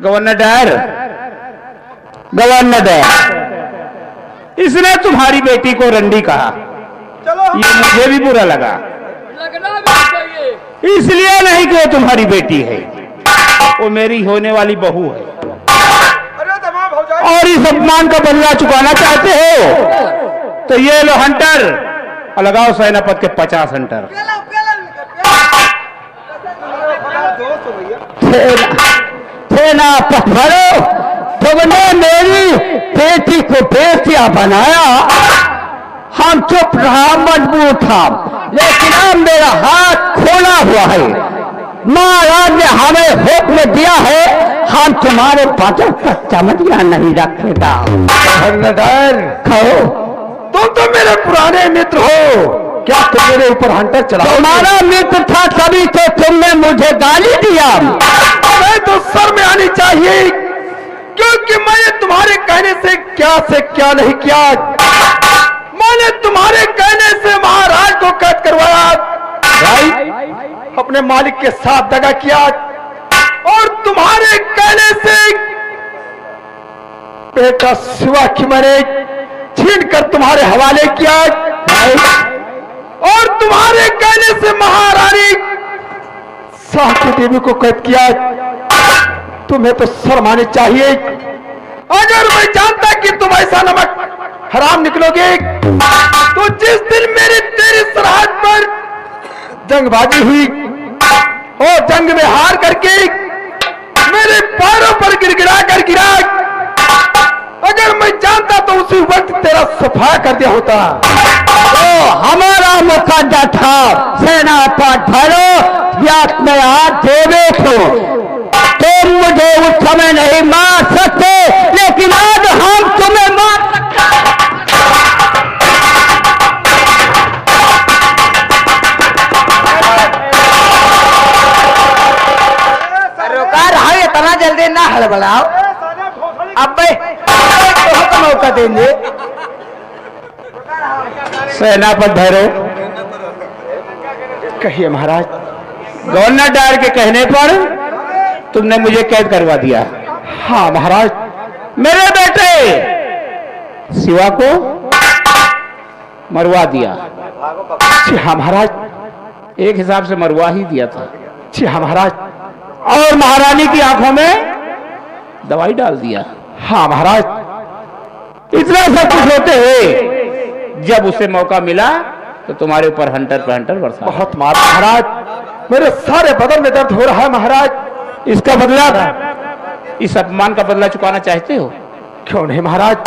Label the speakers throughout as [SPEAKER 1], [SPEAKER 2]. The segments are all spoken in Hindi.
[SPEAKER 1] गवर्नर, गवर्नर, इसने तुम्हारी बेटी को रंडी कहा। ये मुझे भी बुरा लगा, इसलिए नहीं कि वो तुम्हारी बेटी है, वो मेरी होने वाली बहू है। और इस अपमान का बदला चुकाना चाहते हो तो ये लो हंटर और लगाओ सेनापति के 50 हंटर।
[SPEAKER 2] सेनापति भरो, तुमने मेरी बेटी को बेटिया बनाया, हम चुप रहा, मजबूर था, लेकिन अब मेरा हाथ खोला हुआ है। महाराज ने हमें हुक्म दिया है, हम तुम्हारे बदन का चमड़िया नहीं रखेगा। कहो,
[SPEAKER 3] तुम तो मेरे पुराने मित्र हो, क्या तुम मेरे ऊपर हंटर चलाओगे?
[SPEAKER 2] तुम्हारा मित्र था तभी तो तुमने मुझे गाली दिया।
[SPEAKER 3] मैं तो सर में आनी चाहिए, क्योंकि मैंने तुम्हारे कहने से क्या नहीं किया। मैंने तुम्हारे कहने से महाराज को कैद करवाया, अपने मालिक के साथ दगा किया, और तुम्हारे कहने से बेटा शिवा की मैंने छीन कर तुम्हारे हवाले किया, और तुम्हारे कहने से महारानी साहती देवी को कैद किया। तुम्हें तो शर्म आनी चाहिए। अगर मैं जानता कि तुम ऐसा नमक हराम निकलोगे तो जिस दिन मेरी तेरी सरहद पर जंगबाजी हुई और जंग में हार करके मेरे पैरों पर गिड़गिड़ा कर गिरा, अगर मैं जानता तो उसी वक्त तेरा सफाया कर दिया होता।
[SPEAKER 2] तो हमारा मुकद्दर था सेनापति भरो, याद में हाथ देवे तो तुम मुझे उस समय नहीं मार सकते, लेकिन आज हम तुम्हें मार सकते हैं।
[SPEAKER 4] रोका रहा, इतना जल्दी ना हड़बड़ाओ, अब तो मौका देंगे।
[SPEAKER 1] सेनापति भैरव,
[SPEAKER 3] कहिए महाराज।
[SPEAKER 1] गवर्नर डायर के कहने पर तुमने मुझे कैद करवा दिया।
[SPEAKER 3] हाँ महाराज।
[SPEAKER 1] मेरे बेटे शिवा को मरवा दिया।
[SPEAKER 3] जी हाँ महाराज।
[SPEAKER 1] एक हिसाब से मरवा ही दिया था।
[SPEAKER 3] जी हाँ महाराज।
[SPEAKER 1] और महारानी की आंखों में दवाई डाल दिया।
[SPEAKER 3] हाँ महाराज।
[SPEAKER 1] इतना सब कुछ होते हुए जब उसे मौका मिला तो तुम्हारे ऊपर हंटर पे हंटर बरसा।
[SPEAKER 3] बहुत मार महाराज, मेरे सारे बदन में दर्द हो रहा है महाराज।
[SPEAKER 1] इसका बदला, इस अपमान का बदला चुकाना चाहते हो?
[SPEAKER 3] क्यों नहीं महाराज,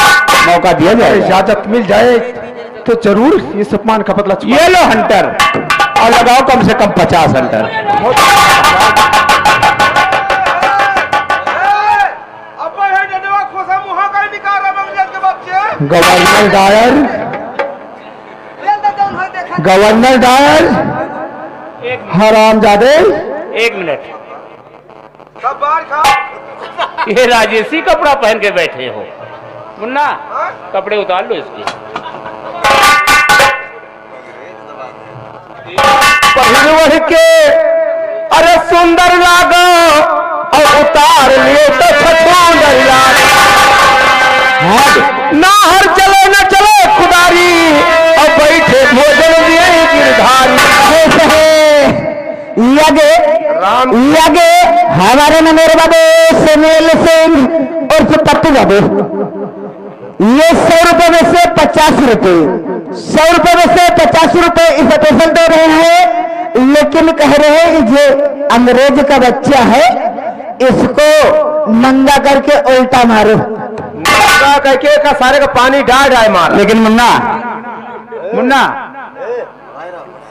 [SPEAKER 1] मौका दिया जाए,
[SPEAKER 3] इजाजत मिल जाए तो जरूर इस अपमान का बदला
[SPEAKER 1] ये लो हंटर और लगाओ कम से कम 50 hunter.
[SPEAKER 3] Governor Dyer, governor Dyer, हरामजादे।
[SPEAKER 1] एक मिनट, ये राजेशी कपड़ा पहन के बैठे हो? मुन्ना, कपड़े उतार लो इसके।
[SPEAKER 3] पहलू के अरे सुंदर लागो और उतार लिए तो सुंदर लागो। ना हर चलो न चलो खुदारी, और बैठे भोजन दिए गिरधारी।
[SPEAKER 2] लगे हमारे न मेरे बाबे सुनील सिंह और पप्पू बाबू, ये 100 रुपए में से 50 रुपए, 100 रुपए में से 50 रुपए इस स्पेशल दे रहे हैं, लेकिन कह रहे हैं ये अंग्रेज का बच्चा है, इसको नंगा करके उल्टा मारो।
[SPEAKER 3] नंगा करके का सारे का पानी डाल मार।
[SPEAKER 1] लेकिन मुन्ना, मुन्ना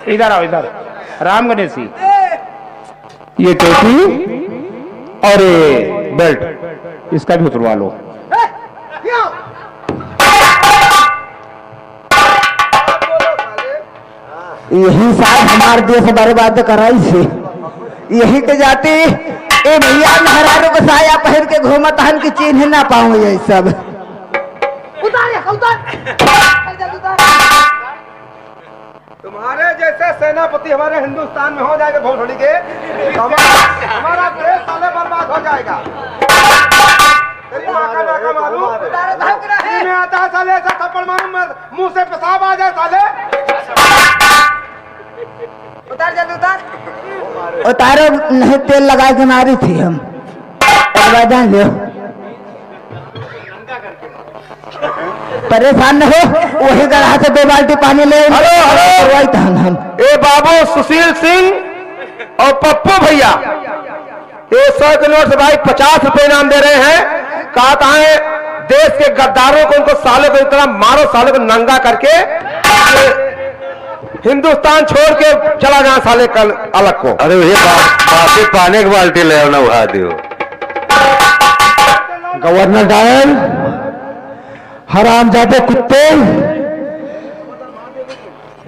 [SPEAKER 1] इधर आओ, इधर। राम गणेशी, ये टोपी और ये बेल्ट इसका भी उतरवा लो।
[SPEAKER 2] यही साहब हमारे देश बर्बाद कराई से, यही के जाती ए भैया नहरारू को साया पहन के घूमत हन की चिन्ह ना पाऊं। ये सब
[SPEAKER 3] तुम्हारे जैसे सेनापति हमारे हिंदुस्तान में हो जाएगा भोसड़ी के, हमारा देश साले बर्बाद हो जाएगा। तेरी माँ का नाका मालूम में आता है साले, ऐसा थप्पड़ मारूं मुंह से पेशाब आ जाए साले।
[SPEAKER 4] उतार जल्दी उतार।
[SPEAKER 2] उतारो नहीं, तेल लगा के मारी थी हम। एक बार जान लो, परेशान न हो, वही गढ़ा से 2 बाल्टी पानी ले।
[SPEAKER 3] हेलो हेलो,
[SPEAKER 2] वही था हम।
[SPEAKER 3] ए बाबू सुशील सिंह और पप्पू भैया, ये 100 के नोट से भाई 50 रुपए इनाम दे रहे हैं। कहा है देश के गद्दारों को, उनको सालों को इतना मारो, सालों को नंगा करके हिंदुस्तान छोड़ के चला जाए साले कल अलग को।
[SPEAKER 5] अरे भैया बाकी पानी की बाल्टी ले आओ ना, उठा दियो।
[SPEAKER 2] गवर्नर डायल, हरामजादे कुत्ते,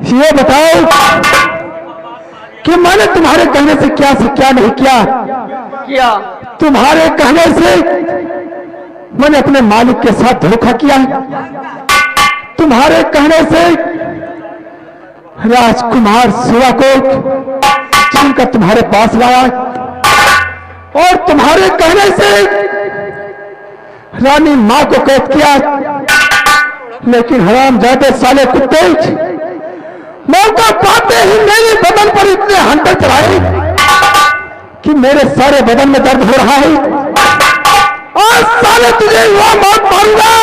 [SPEAKER 2] ये बताओ कि मैंने तुम्हारे कहने से क्या नहीं किया। तुम्हारे कहने से मैंने अपने मालिक के साथ धोखा किया। तुम्हारे कहने से राजकुमार शिवा को छीनकर तुम्हारे पास लाया, और तुम्हारे कहने से रानी मां को कैद किया। लेकिन हरामजादे साले कुत्ते मौका पाते ही मेरे बदन पर इतने हंटर चढ़ाए कि मेरे सारे बदन में दर्द हो रहा है। और साले तुझे वह मौत मारूंगा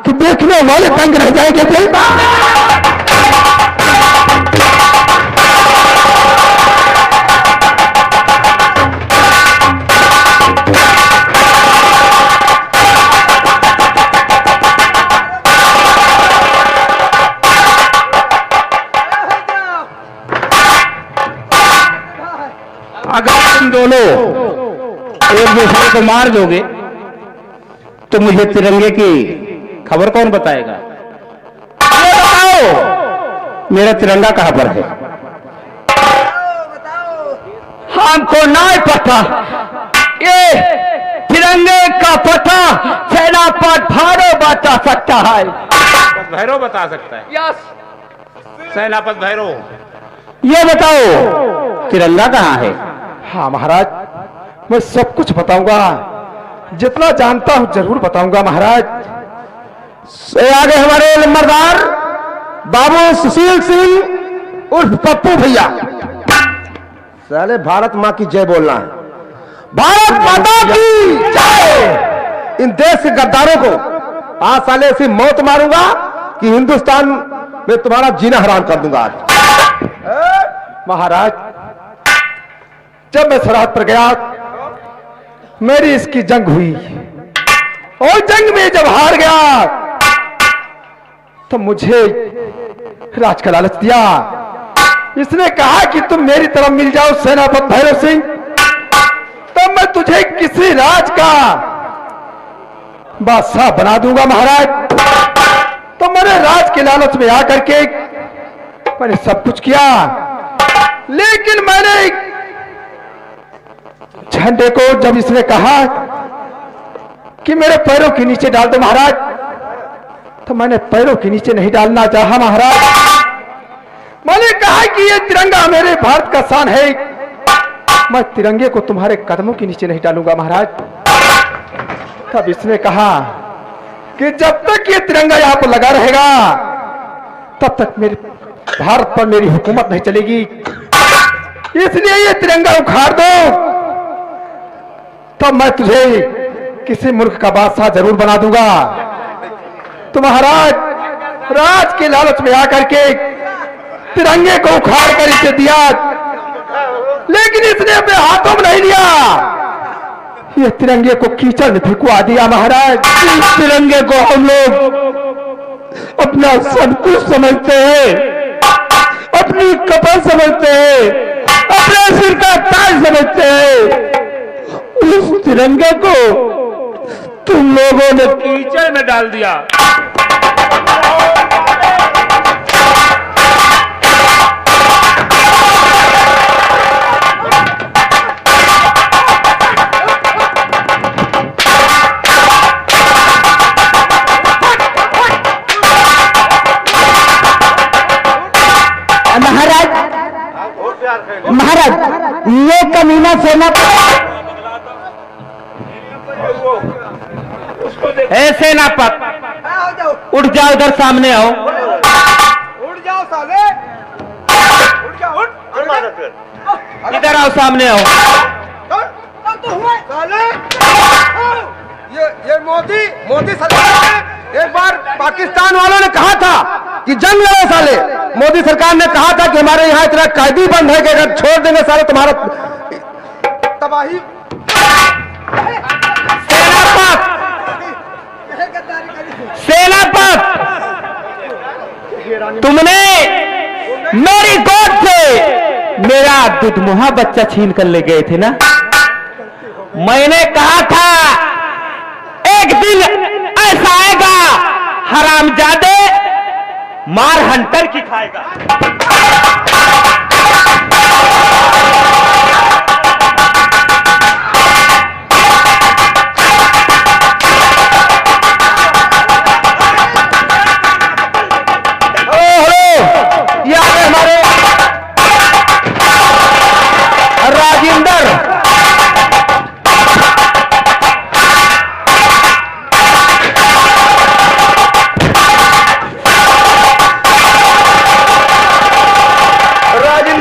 [SPEAKER 2] कि देखने वाले तंग रह जाएंगे।
[SPEAKER 1] अगर तुम दोनों एक दूसरे को मार दोगे तो मुझे तिरंगे की खबर कौन बताएगा? ये बताओ, मेरा तिरंगा कहां पर है?
[SPEAKER 4] हमको नहीं पता, ये तिरंगे का पता सेनापति भैरव बता सकता है।
[SPEAKER 1] भैरव बता सकता है?
[SPEAKER 4] यस।
[SPEAKER 1] सेनापति भैरव, ये बताओ तिरंगा कहां है?
[SPEAKER 3] हाँ महाराज, मैं सब कुछ बताऊंगा, जितना जानता हूं जरूर बताऊंगा महाराज।
[SPEAKER 1] आगे हमारे नंबरदार बाबू सुशील सिंह उर्फ पप्पू भैया।
[SPEAKER 3] साले भारत माँ की जय बोलना है।
[SPEAKER 1] भारत माता की जय।
[SPEAKER 3] इन देश के गद्दारों को आज साले ऐसी मौत मारूंगा कि हिंदुस्तान में तुम्हारा जीना हराम कर दूंगा आज। महाराज, जब मैं सरहद पर गया, मेरी इसकी जंग हुई, और जंग में जब हार गया तो मुझे राज का लालच दिया। इसने कहा कि तुम मेरी तरफ मिल जाओ सेनापति भैरव सिंह, तब मैं तुझे किसी राज का बादशाह बना दूंगा महाराज। तो मैंने राज के लालच में आकर के मैंने सब कुछ किया, लेकिन मैंने झंडे को जब इसने कहा कि मेरे पैरों के नीचे डाल दो महाराज, तो मैंने पैरों के नीचे नहीं डालना चाहा महाराज। मैंने कहा कि ये तिरंगा मेरे भारत का शान है, मैं तिरंगे को तुम्हारे कदमों के नीचे नहीं डालूंगा महाराज। तब इसने कहा कि जब तक ये तिरंगा यहां पर लगा रहेगा तब तक मेरे भारत पर मेरी हुकूमत नहीं चलेगी, इसलिए ये तिरंगा उखाड़ दो, तब मैं तुझे किसी मुल्क का बादशाह जरूर बना दूंगा। तो महाराज राज के लालच में आकर के तिरंगे को उखाड़ कर इसे दिया, लेकिन इसने अपने हाथों में नहीं लिया, ये तिरंगे को कीचड़ में फेंकवा दिया महाराज।
[SPEAKER 1] इस तिरंगे को हम लोग अपना सब कुछ समझते हैं, अपनी कपल समझते हैं, अपने सिर का ताज समझते हैं। उस तिरंगे को तुम लोगों ने कीचड़ में डाल दिया।
[SPEAKER 2] ये कमीना सेना
[SPEAKER 1] ए सेनापत,
[SPEAKER 4] हो जाओ,
[SPEAKER 1] उठ जाओ, इधर सामने आओ।
[SPEAKER 3] उठ जाओ साले, उठ जाओ, उठ।
[SPEAKER 1] इधर आओ, सामने आओ।
[SPEAKER 4] तो हुआ
[SPEAKER 3] साले, ये मोदी सरकार ने एक बार पाकिस्तान वालों ने कहा था कि जंग लड़ो साले। मोदी सरकार ने कहा था कि हमारे यहाँ इतना कैदी बंद है कि अगर छोड़ देंगे साले तुम्हारा तबाही।
[SPEAKER 1] सेनापत, सेनापत, तुमने मेरी गोद से मेरा दुधमुहा बच्चा छीन कर ले गए थे ना। मैंने कहा था एक दिन ऐसा आएगा हरामजादे मार हंटर की खाएगा।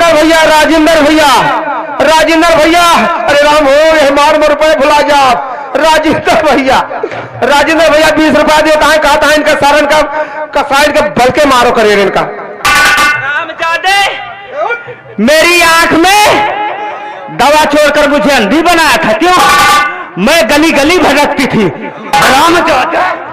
[SPEAKER 1] राजिंदर, राजिंदर भैया, अरे राम हो, ये मार में रुपए भुला जा। राजिंदर भैया, 20 रुपया देता है, कहता है इनका सारन का साइड के बल के मारो करिए इनका। रामजादे, मेरी आंख में दवा छोड़कर मुझे अंधी बनाया था, क्यों? मैं गली गली भटकती थी। रामजादे,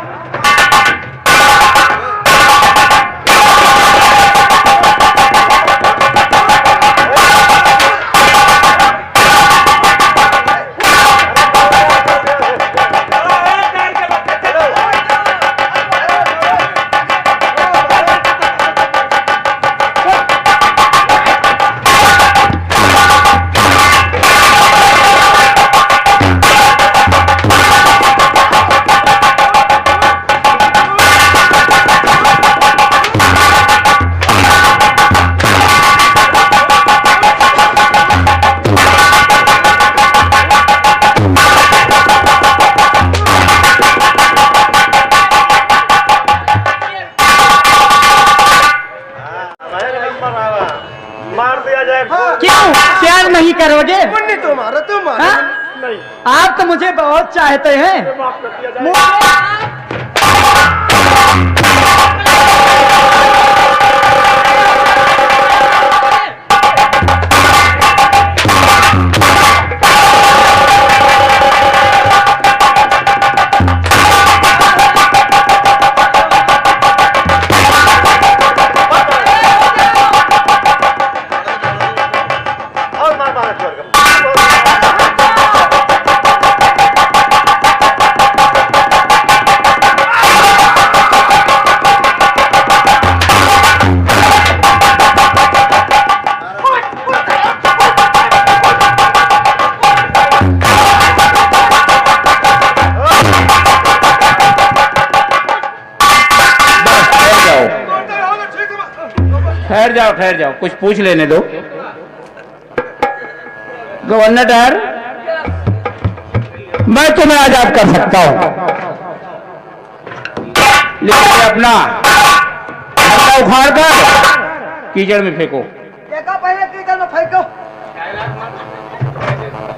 [SPEAKER 2] क्यों प्यार नहीं करोगे?
[SPEAKER 3] तुम
[SPEAKER 2] हाँ? आप तो मुझे बहुत चाहते हैं।
[SPEAKER 1] ठहर जाओ, कुछ पूछ लेने दो। गवर्नर, मैं तुम्हें आजाद कर सकता हूं, लेकिन अपना झंडा उखाड़ कर कीचड़ में फेंको।
[SPEAKER 4] देखा पहले कीचड़ में फेंको।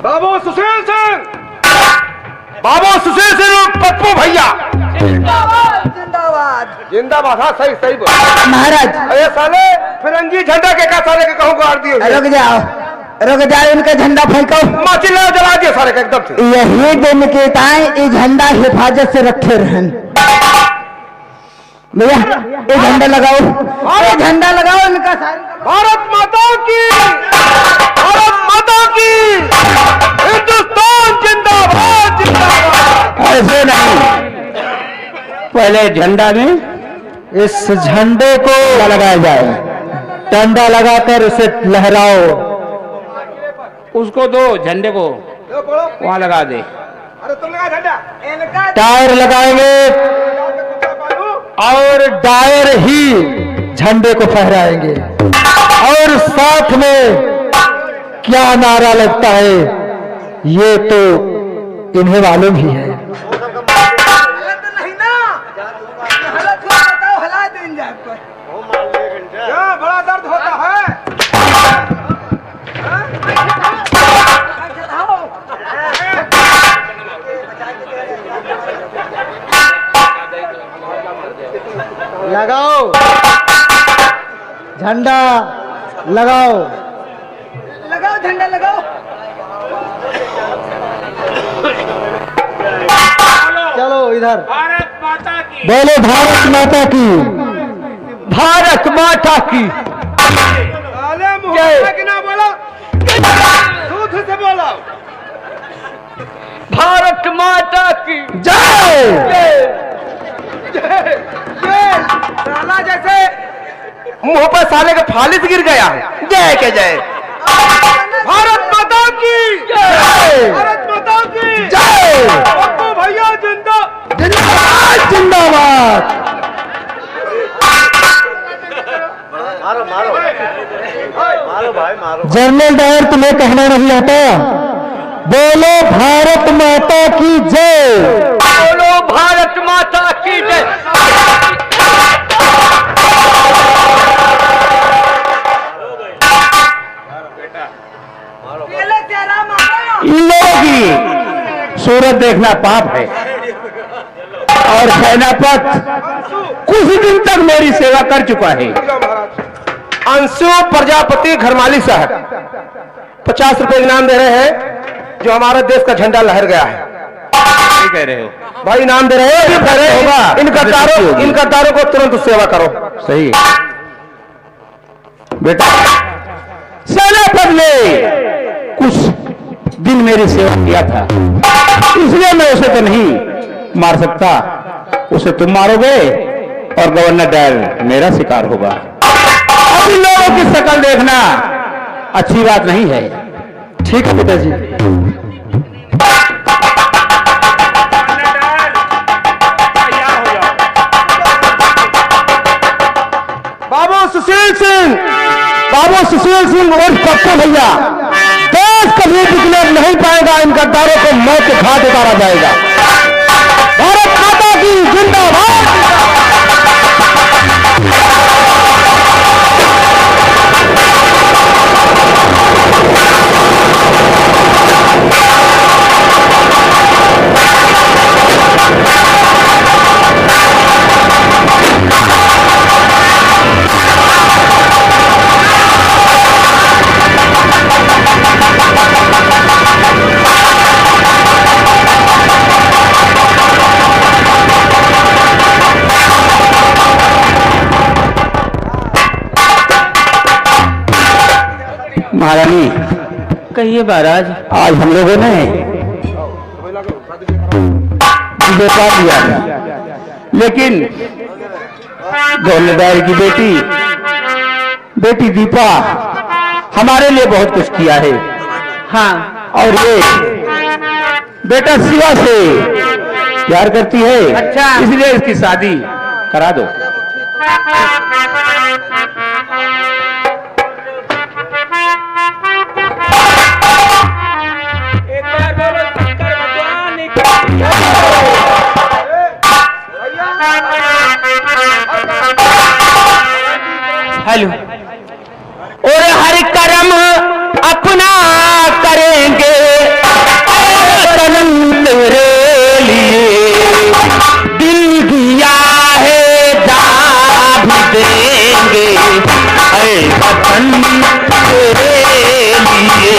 [SPEAKER 3] बाबू सुशील सिंह, पप्पू भैया
[SPEAKER 4] जिंदाबाद, जिंदाबाद।
[SPEAKER 3] जिंदाबाद। हाँ, सही सही बोल।
[SPEAKER 2] महाराज,
[SPEAKER 3] अरे साले फिरंगी झंडा के का साले के कहूँ गाड़ दिए।
[SPEAKER 2] रुक जाओ, इनका झंडा फेंको।
[SPEAKER 3] माची ले जला दिए सारे के एकदम से।
[SPEAKER 2] यही दिन के ताए ये झंडा हिफाजत से रखे रहन। भैया ये झंडा लगाओ, ये झंडा लगाओ इनका सारे।
[SPEAKER 3] भारत माता की, भारत माता की, हिंदुस्तान जिंदाबाद, जिंदाबाद।
[SPEAKER 1] ऐसे नहीं, पहले झंडा में इस झंडे को लगाया जाए, डंडा लगाकर उसे लहराओ। उसको दो, झंडे को वहां लगा दे।
[SPEAKER 3] अरे तुम लगा झंडा।
[SPEAKER 4] इनका
[SPEAKER 1] टायर लगाएंगे और डायर ही झंडे को फहराएंगे, और साथ में
[SPEAKER 3] क्या नारा लगता है ये तो इन्हें मालूम ही है।
[SPEAKER 4] हालत नहीं ना, हालत हुआ बताओ, हिला देंगे आपको। क्या बड़ा दर्द होता है?
[SPEAKER 3] लगाओ झंडा, लगाओ
[SPEAKER 4] लगाओ झंडा लगाओ।
[SPEAKER 3] चलो इधर।
[SPEAKER 1] भारत माता की
[SPEAKER 3] बोलो भारत माता की।
[SPEAKER 2] भारत माता की
[SPEAKER 4] ना बोलो, दूध से बोलो।
[SPEAKER 2] भारत माता की
[SPEAKER 3] जय।
[SPEAKER 4] साला जैसे
[SPEAKER 2] मुंह पर साले का फालिस गिर गया। जय के जय।
[SPEAKER 4] भारत माता की
[SPEAKER 3] जय।
[SPEAKER 4] भारत माता की
[SPEAKER 3] जय।
[SPEAKER 4] पप्पू भैया जिंदा।
[SPEAKER 3] जिंदाबाद जिंदाबाद। जनरल डायर तुम्हें कहना नहीं आता। बोलो भारत माता की जय।
[SPEAKER 2] बोलो भारत माता की जय।
[SPEAKER 4] पहले तेरा मामा।
[SPEAKER 1] लोगी सूरत देखना पाप है और सेनापत कुछ दिन तक मेरी सेवा कर चुका है।
[SPEAKER 2] अंशु प्रजापति घरमाली साहब 50 रुपए इनाम दे रहे हैं, जो हमारे देश का झंडा लहर गया है।
[SPEAKER 1] क्या कह रहे हो
[SPEAKER 2] भाई इनाम दे रहे हैं।
[SPEAKER 1] होगा।
[SPEAKER 2] इन गद्दारों को तुरंत सेवा करो।
[SPEAKER 1] सही बेटा, सेनापत ने कुछ दिन मेरी सेवा किया था, इसलिए मैं उसे तो नहीं मार सकता। उसे तुम मारोगे और गवर्नर डायल मेरा शिकार होगा। अब इन लोगों की शकल देखना अच्छी बात नहीं है।
[SPEAKER 3] ठीक है पिताजी।
[SPEAKER 2] बाबू सुशील सिंह और पप्पू भैया, देश कभी डिक्लेयर नहीं पाएगा। इन गद्दारों को मौत के घाट उतारा जाएगा। भारत माता की जिंदाबाद।
[SPEAKER 1] महारानी,
[SPEAKER 2] कहिए महाराज।
[SPEAKER 1] आज हम लोगों ने विजय पा लिया, लेकिन गवर्नर डायल की बेटी दीपा हमारे लिए बहुत कुछ किया है।
[SPEAKER 2] हाँ,
[SPEAKER 1] और ये बेटा शिवा से प्यार करती है।
[SPEAKER 2] अच्छा।
[SPEAKER 1] इसलिए इसकी शादी करा दो।
[SPEAKER 2] हेलो। और हर कर्म अपना करेंगे वतन तेरे लिए, दिल दिया है जा भी देंगे ऐ वतन तेरे लिए।